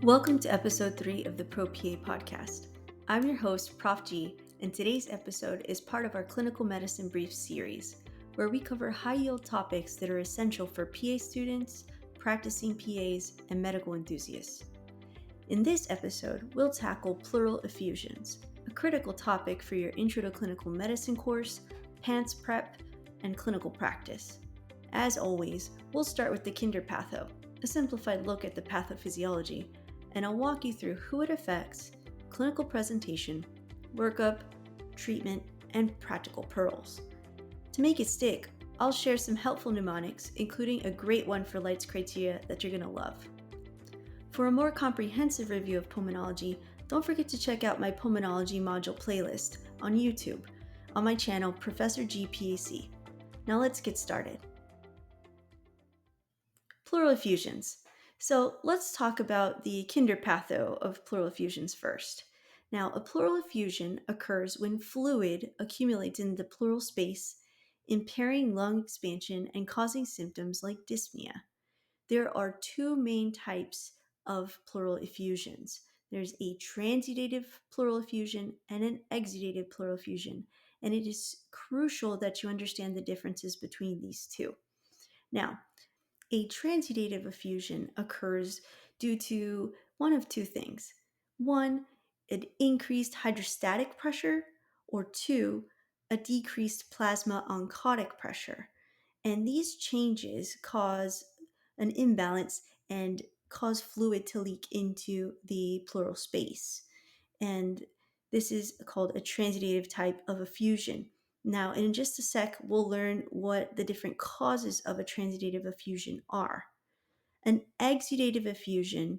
Welcome to episode 3 of the Pro PA podcast. I'm your host, Prof. G, and today's episode is part of our Clinical Medicine Brief series, where we cover high-yield topics that are essential for PA students, practicing PAs, and medical enthusiasts. In this episode, we'll tackle pleural effusions, a critical topic for your Intro to Clinical Medicine course, PANCE prep, and clinical practice. As always, we'll start with the Kinder Patho, a simplified look at the pathophysiology, and I'll walk you through who it affects, clinical presentation, workup, treatment, and practical pearls. To make it stick, I'll share some helpful mnemonics, including a great one for Light's criteria that you're going to love. For a more comprehensive review of pulmonology, don't forget to check out my pulmonology module playlist on YouTube on my channel, Professor G PAC. Now let's get started. Pleural effusions. So let's talk about the Kinder Patho of pleural effusions first. Now, a pleural effusion occurs when fluid accumulates in the pleural space, impairing lung expansion and causing symptoms like dyspnea. There are two main types of pleural effusions. There's a transudative pleural effusion and an exudative pleural effusion, and it is crucial that you understand the differences between these two. Now, a transudative effusion occurs due to one of two things. One, an increased hydrostatic pressure, or two, a decreased plasma oncotic pressure. And these changes cause an imbalance and cause fluid to leak into the pleural space. And this is called a transudative type of effusion. Now, in just a sec, we'll learn what the different causes of a transudative effusion are. An exudative effusion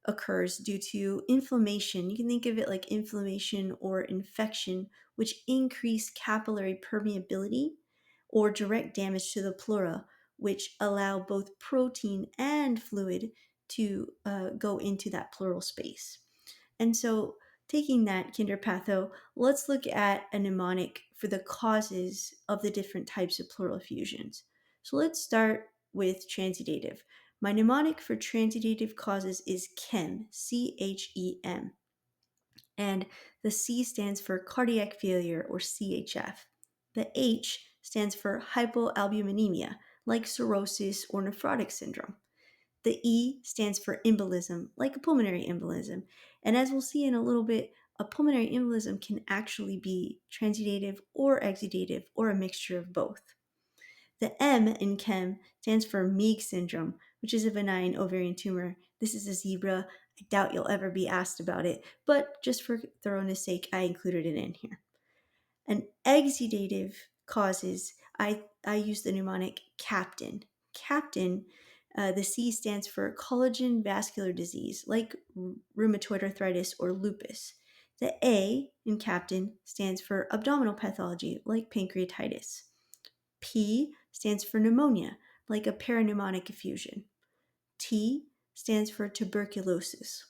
occurs due to inflammation. You can think of it like inflammation or infection, which increase capillary permeability or direct damage to the pleura, which allow both protein and fluid to go into that pleural space. And so, taking that Kinder Patho, let's look at a mnemonic for the causes of the different types of pleural effusions. So let's start with transudative. My mnemonic for transudative causes is CHEM, C-H-E-M. And the C stands for cardiac failure, or CHF. The H stands for hypoalbuminemia, like cirrhosis or nephrotic syndrome. The E stands for embolism, like a pulmonary embolism. And as we'll see in a little bit, a pulmonary embolism can actually be transudative or exudative or a mixture of both. The M in chem stands for Meiggs syndrome, which is a benign ovarian tumor. This is a zebra. I doubt you'll ever be asked about it, but just for thoroughness sake, I included it in here. And exudative causes, I use the mnemonic CAPTAIN. CAPTAIN, the C stands for collagen vascular disease, like rheumatoid arthritis or lupus. The A in CAPTAIN stands for abdominal pathology, like pancreatitis. P stands for pneumonia, like a parapneumonic effusion. T stands for tuberculosis.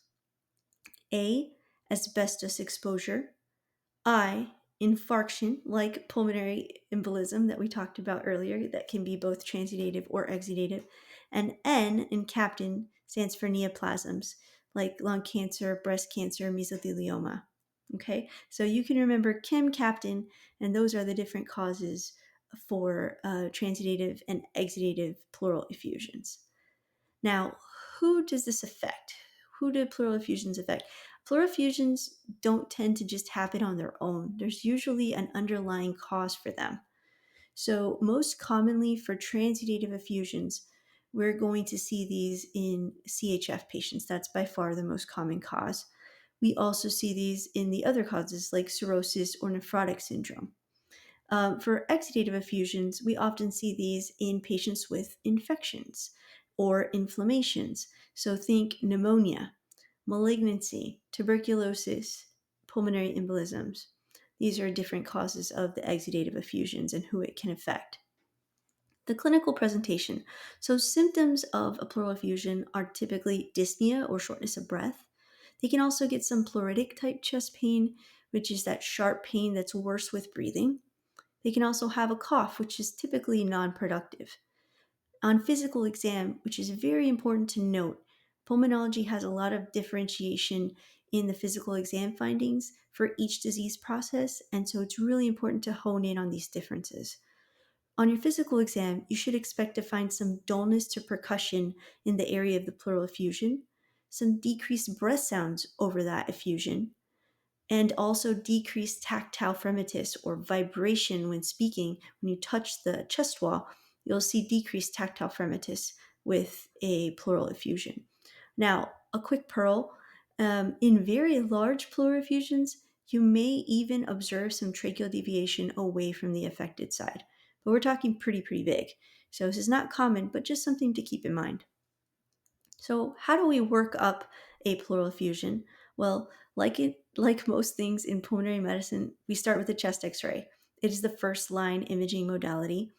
A, asbestos exposure. I, infarction, like pulmonary embolism that we talked about earlier, that can be both transudative or exudative. And N in CAPTAIN stands for neoplasms, like lung cancer, breast cancer, mesothelioma. Okay, so you can remember Chem, CAPTAIN, and those are the different causes for transudative and exudative pleural effusions. Now, who does this affect? Who do pleural effusions affect? Pleural effusions don't tend to just happen on their own. There's usually an underlying cause for them. So most commonly for transudative effusions, we're going to see these in CHF patients. That's by far the most common cause. We also see these in the other causes like cirrhosis or nephrotic syndrome. For exudative effusions, we often see these in patients with infections or inflammations. So think pneumonia, malignancy, tuberculosis, pulmonary embolisms. These are different causes of the exudative effusions and who it can affect. The clinical presentation. So symptoms of a pleural effusion are typically dyspnea or shortness of breath. They can also get some pleuritic type chest pain, which is that sharp pain that's worse with breathing. They can also have a cough, which is typically non-productive. On physical exam, which is very important to note, Pulmonology has a lot of differentiation in the physical exam findings for each disease process, and so it's really important to hone in on these differences. On your physical exam, you should expect to find some dullness to percussion in the area of the pleural effusion, some decreased breath sounds over that effusion, and also decreased tactile fremitus or vibration when speaking. When you touch the chest wall, you'll see decreased tactile fremitus with a pleural effusion. Now, a quick pearl, in very large pleural effusions, you may even observe some tracheal deviation away from the affected side. But we're talking pretty big. So this is not common, but just something to keep in mind. So how do we work up a pleural effusion? Well, like most things in pulmonary medicine, we start with the chest x-ray. It is the first line imaging modality.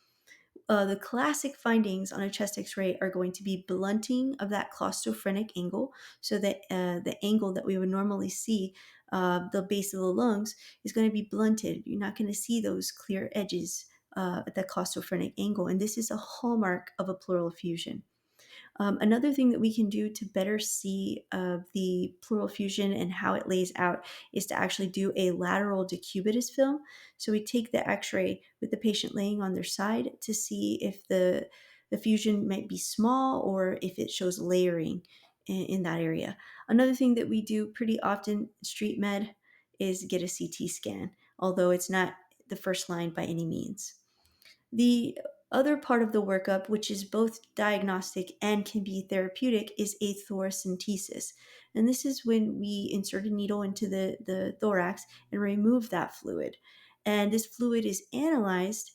The classic findings on a chest x-ray are going to be blunting of that claustophrenic angle, so that the angle that we would normally see, the base of the lungs, is going to be blunted. You're not going to see those clear edges at the claustophrenic angle, and this is a hallmark of a pleural effusion. Another thing that we can do to better see the pleural effusion and how it lays out is to actually do a lateral decubitus film. So we take the x-ray with the patient laying on their side to see if the effusion might be small or if it shows layering in that area. Another thing that we do pretty often in street med is get a CT scan, although it's not the first line by any means. The other part of the workup, which is both diagnostic and can be therapeutic, is a thoracentesis. And this is when we insert a needle into the thorax and remove that fluid. And this fluid is analyzed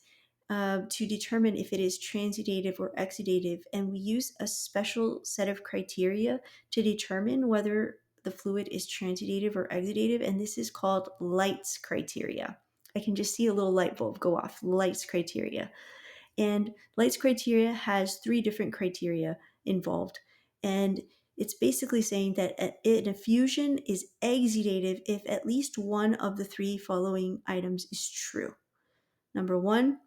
to determine if it is transudative or exudative. And we use a special set of criteria to determine whether the fluid is transudative or exudative. And this is called Light's criteria. I can just see a little light bulb go off, Light's criteria. And Light's criteria has 3 different criteria involved. And it's basically saying that an effusion is exudative if at least one of the 3 following items is true. Number 1,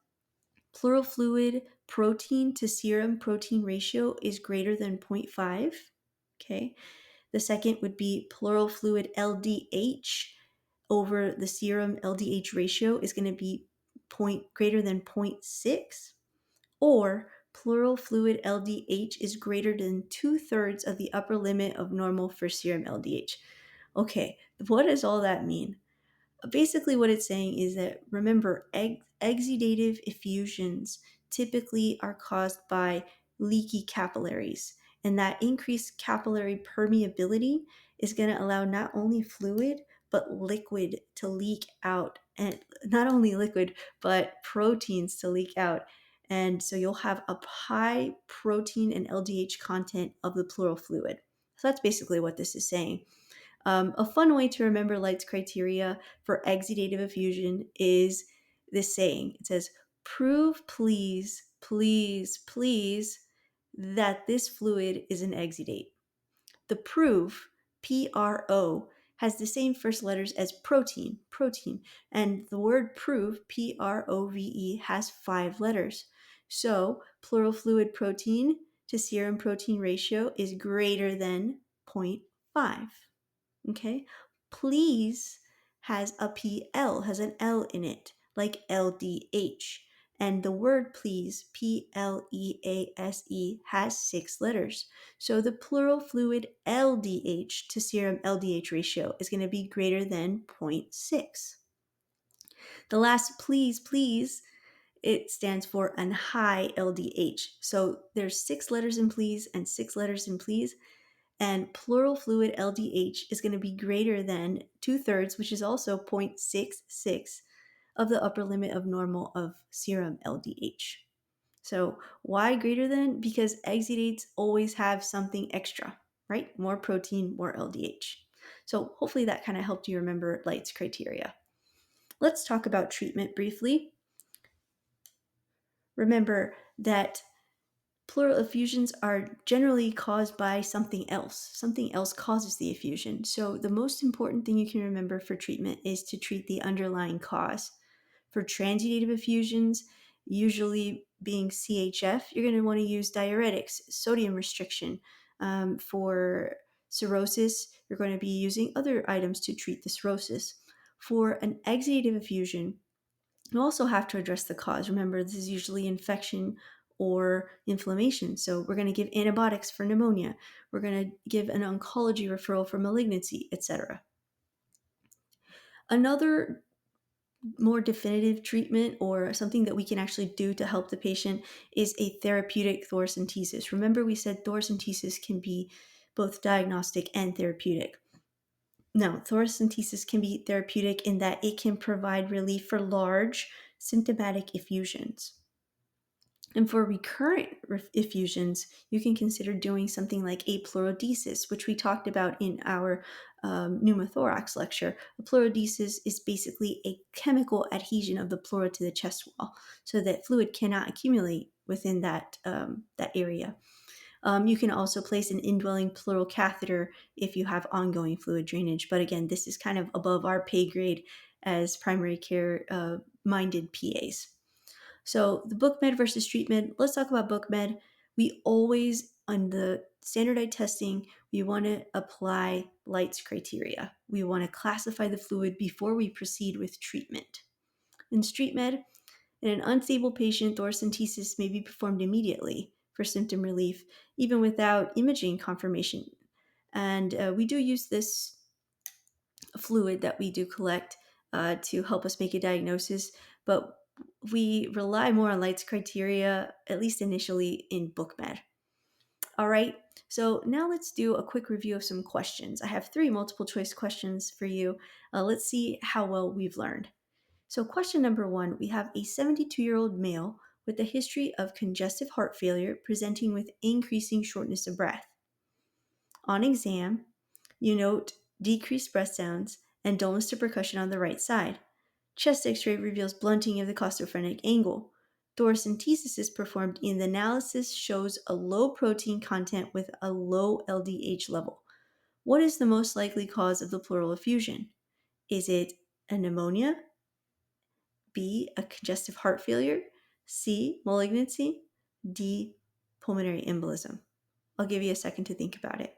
pleural fluid protein to serum protein ratio is greater than 0.5. Okay. The second would be pleural fluid LDH over the serum LDH ratio is going to be greater than 0.6, or pleural fluid LDH is greater than 2/3 of the upper limit of normal for serum LDH. Okay, what does all that mean? Basically, what it's saying is that, remember, exudative effusions typically are caused by leaky capillaries, and that increased capillary permeability is going to allow not only fluid but liquid to leak out, and not only liquid but proteins to leak out. And so you'll have a high protein and LDH content of the pleural fluid. So that's basically what this is saying. A fun way to remember Light's criteria for exudative effusion is this saying. It says, prove please, that this fluid is an exudate. The prove, PRO, has the same first letters as protein, and the word prove, PROVE, has 5 letters. So pleural fluid protein to serum protein ratio is greater than 0.5. Okay, please has a PL, has an L in it, like LDH. And the word please, PLEASE, has 6 letters. So the pleural fluid LDH to serum LDH ratio is going to be greater than 0.6. The last please, it stands for an high LDH. So there's 6 letters in please and 6 letters in please. And pleural fluid LDH is going to be greater than 2/3, which is also 0.66 of the upper limit of normal of serum LDH. So why greater than? Because exudates always have something extra, right? More protein, more LDH. So hopefully that kind of helped you remember Light's criteria. Let's talk about treatment briefly. Remember that pleural effusions are generally caused by something else. Something else causes the effusion. So the most important thing you can remember for treatment is to treat the underlying cause. For transudative effusions, usually being CHF, you're going to want to use diuretics, sodium restriction, For cirrhosis, you're going to be using other items to treat the cirrhosis. For an exudative effusion, you also have to address the cause. Remember, this is usually infection or inflammation. So we're going to give antibiotics for pneumonia. We're going to give an oncology referral for malignancy, etc. Another more definitive treatment or something that we can actually do to help the patient is a therapeutic thoracentesis. Remember, we said thoracentesis can be both diagnostic and therapeutic. Now, thoracentesis can be therapeutic in that it can provide relief for large symptomatic effusions. And for recurrent effusions, you can consider doing something like a pleurodesis, which we talked about in our pneumothorax lecture. A pleurodesis is basically a chemical adhesion of the pleura to the chest wall so that fluid cannot accumulate within that area. You can also place an indwelling pleural catheter if you have ongoing fluid drainage. But again, this is kind of above our pay grade as primary care minded PAs. So the book med versus street med, let's talk about book med. We always, on the standardized testing, we want to apply Light's criteria. We want to classify the fluid before we proceed with treatment. In street med, in an unstable patient, thoracentesis may be performed immediately for symptom relief, even without imaging confirmation. And we do use this fluid that we do collect to help us make a diagnosis, but we rely more on Light's criteria, at least initially, in BookMed. All right, so now let's do a quick review of some questions. I have 3 multiple choice questions for you. Let's see how well we've learned. So question number 1, we have a 72-year-old male with a history of congestive heart failure presenting with increasing shortness of breath. On exam, you note decreased breath sounds and dullness to percussion on the right side. Chest x-ray reveals blunting of the costophrenic angle. Thoracentesis is performed and the analysis shows a low protein content with a low LDH level. What is the most likely cause of the pleural effusion? Is it a pneumonia? B, a congestive heart failure? C, malignancy? D, pulmonary embolism? I'll give you a second to think about it.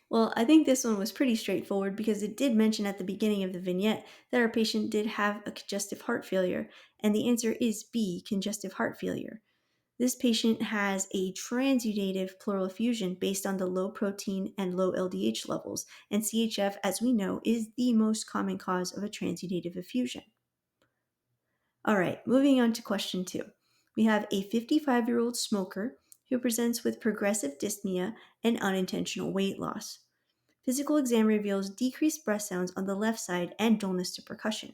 Well, I think this one was pretty straightforward because it did mention at the beginning of the vignette that our patient did have a congestive heart failure, and the answer is B, congestive heart failure. This patient has a transudative pleural effusion based on the low protein and low LDH levels, and CHF, as we know, is the most common cause of a transudative effusion. All right, moving on to question 2. We have a 55-year-old smoker who presents with progressive dyspnea and unintentional weight loss. Physical exam reveals decreased breath sounds on the left side and dullness to percussion.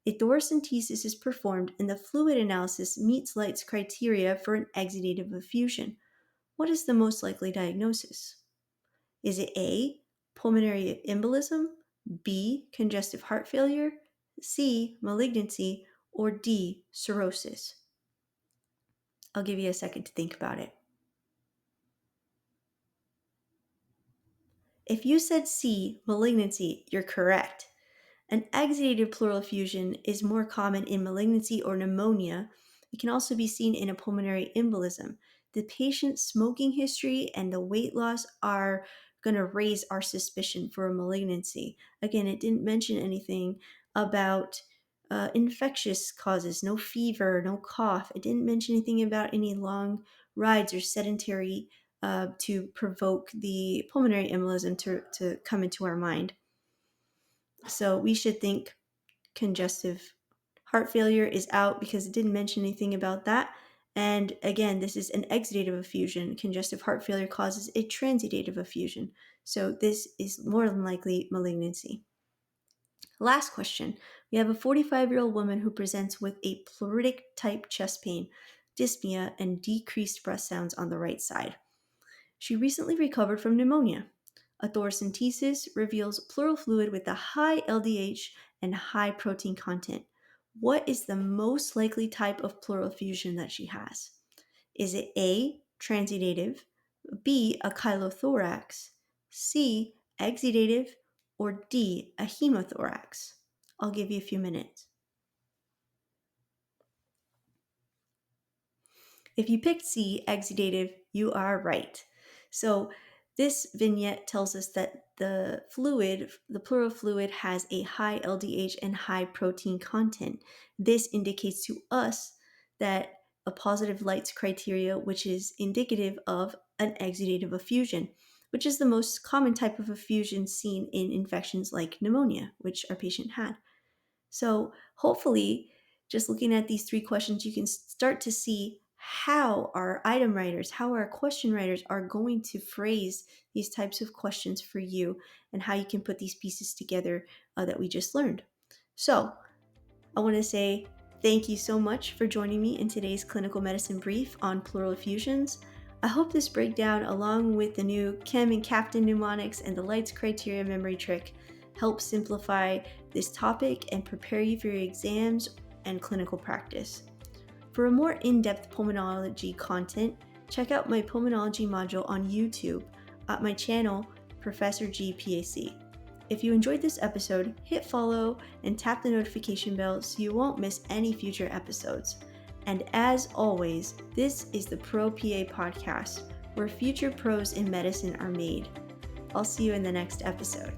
A thoracentesis is performed and the fluid analysis meets Light's criteria for an exudative effusion. What is the most likely diagnosis? Is it A, pulmonary embolism, B, congestive heart failure, C, malignancy, or D, cirrhosis? I'll give you a second to think about it. If you said C, malignancy, you're correct. An exudative pleural effusion is more common in malignancy or pneumonia. It can also be seen in a pulmonary embolism. The patient's smoking history and the weight loss are going to raise our suspicion for a malignancy. Again, it didn't mention anything about infectious causes, no fever, no cough. It didn't mention anything about any long rides or sedentary to provoke the pulmonary embolism to come into our mind. So we should think congestive heart failure is out because it didn't mention anything about that. And again, this is an exudative effusion. Congestive heart failure causes a transudative effusion. So this is more than likely malignancy. Last question. We have a 45-year-old woman who presents with a pleuritic type chest pain, dyspnea, and decreased breath sounds on the right side. She recently recovered from pneumonia. A thoracentesis reveals pleural fluid with a high LDH and high protein content. What is the most likely type of pleural effusion that she has? Is it A, transudative, B, a chylothorax, C, exudative, or D, a hemothorax? I'll give you a few minutes. If you picked C, exudative, you are right. So this vignette tells us that the fluid, the pleural fluid, has a high LDH and high protein content. This indicates to us that a positive Leitz criteria, which is indicative of an exudative effusion, which is the most common type of effusion seen in infections like pneumonia, which our patient had. So hopefully, just looking at these three questions, you can start to see how our item writers, how our question writers are going to phrase these types of questions for you and how you can put these pieces together that we just learned. So I want to say thank you so much for joining me in today's clinical medicine brief on pleural effusions. I hope this breakdown, along with the new chem and captain mnemonics and the Leitz criteria memory trick, helps simplify this topic and prepare you for your exams and clinical practice. For a more in-depth pulmonology content, check out my pulmonology module on YouTube at my channel, Professor G PAC. If you enjoyed this episode, hit follow and tap the notification bell so you won't miss any future episodes. And as always, this is the Pro PA podcast, where future pros in medicine are made. I'll see you in the next episode.